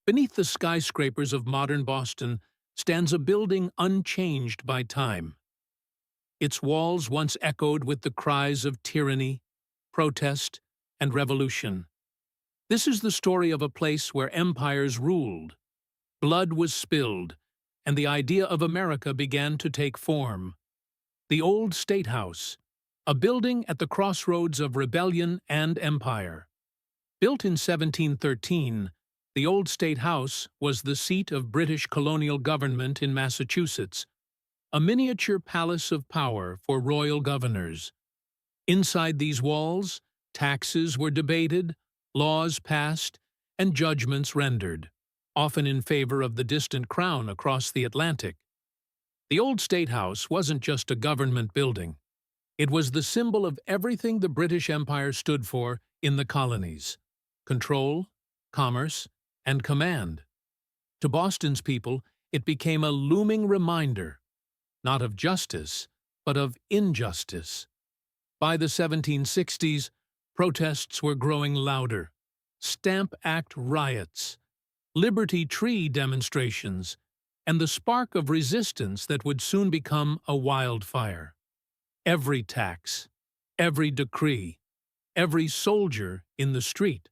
Beneath the skyscrapers of modern Boston stands a building unchanged by time. Its walls once echoed with the cries of tyranny, protest, and revolution. This is the story of a place where empires ruled, blood was spilled, and the idea of America began to take form. The Old State House, a building at the crossroads of rebellion and empire. Built in 1713, the Old State House was the seat of British colonial government in Massachusetts, a miniature palace of power for royal governors. Inside these walls, taxes were debated, laws passed, and judgments rendered, often in favor of the distant crown across the Atlantic. The Old State House wasn't just a government building. It was the symbol of everything the British Empire stood for in the colonies: control, commerce, and command. To Boston's people, it became a looming reminder, not of justice, but of injustice. By the 1760s, protests were growing louder. Stamp Act riots, Liberty Tree demonstrations, and the spark of resistance that would soon become a wildfire. Every tax, every decree, every soldier in the street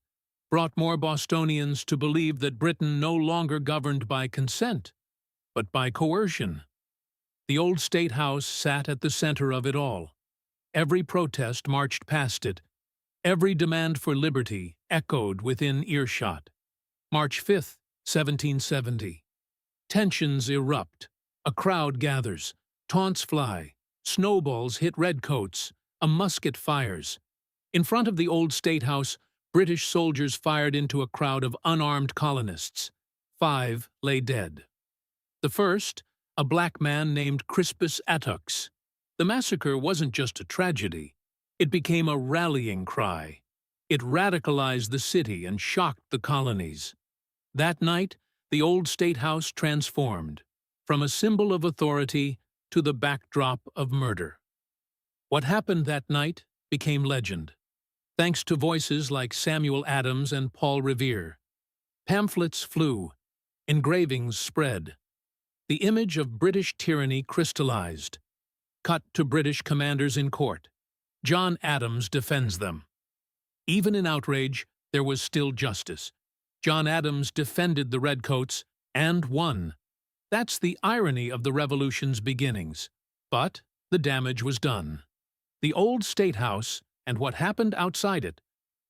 brought more Bostonians to believe that Britain no longer governed by consent, but by coercion. The Old State House sat at the center of it all. Every protest marched past it. Every demand for liberty echoed within earshot. March 5, 1770. Tensions erupt. A crowd gathers. Taunts fly. Snowballs hit redcoats. A musket fires. In front of the Old State House, British soldiers fired into a crowd of unarmed colonists. 5 lay dead. The first, a black man named Crispus Attucks. The massacre wasn't just a tragedy. It became a rallying cry. It radicalized the city and shocked the colonies. That night, the Old State House transformed, from a symbol of authority to the backdrop of murder. What happened that night became legend, thanks to voices like Samuel Adams and Paul Revere. Pamphlets flew, engravings spread. The image of British tyranny crystallized. Cut to British commanders in court. John Adams defends them. Even in outrage, there was still justice. John Adams defended the redcoats and won. That's the irony of the Revolution's beginnings. But the damage was done. The Old State House, and what happened outside it,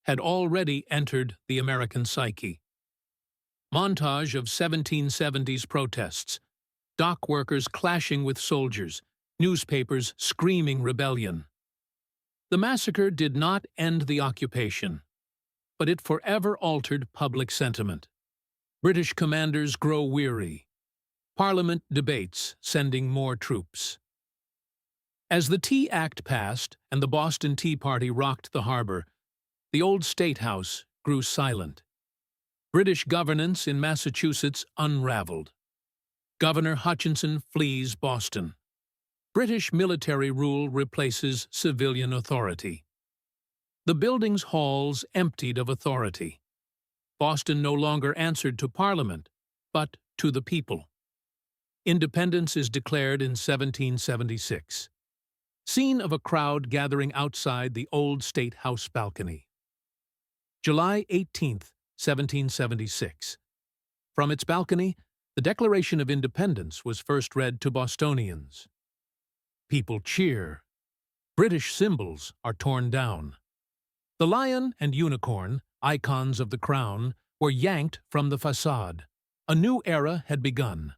had already entered the American psyche. Montage of 1770s protests. Dock workers clashing with soldiers. Newspapers screaming rebellion. The massacre did not end the occupation, but it forever altered public sentiment. British commanders grow weary. Parliament debates sending more troops. As the Tea Act passed and the Boston Tea Party rocked the harbor, the Old State House grew silent. British governance in Massachusetts unraveled. Governor Hutchinson flees Boston. British military rule replaces civilian authority. The building's halls emptied of authority. Boston no longer answered to Parliament, but to the people. Independence is declared in 1776. Scene of a crowd gathering outside the Old State House balcony. July 18, 1776. From its balcony, the Declaration of Independence was first read to Bostonians. People cheer. British symbols are torn down. The lion and unicorn, icons of the crown, were yanked from the facade. A new era had begun.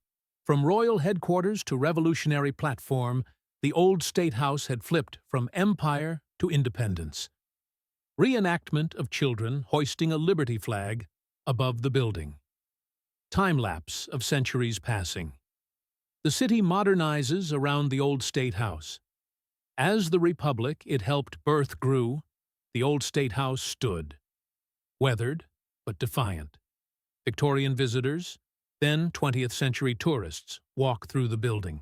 From royal headquarters to revolutionary platform, the Old State House had flipped from empire to independence. Reenactment of children hoisting a liberty flag above the building. Time-lapse of centuries passing. The city modernizes around the Old State House. As the republic it helped birth grew, the Old State House stood. Weathered, but defiant. Victorian visitors, then 20th century tourists, walk through the building.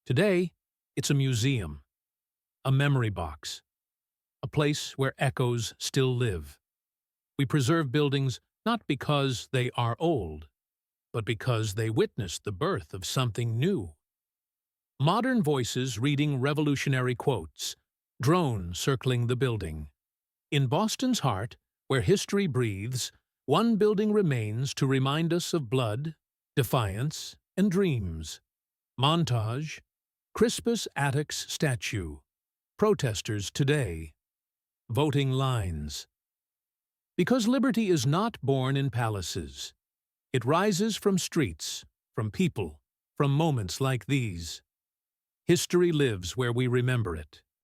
Today, it's a museum, a memory box, a place where echoes still live. We preserve buildings not because they are old, but because they witnessed the birth of something new. Modern voices reading revolutionary quotes, drone circling the building. In Boston's heart, where history breathes, one building remains to remind us of blood, defiance, and dreams. Montage, Crispus Attucks statue, protesters today, voting lines. Because liberty is not born in palaces. It rises from streets, from people, from moments like these. History lives where we remember it.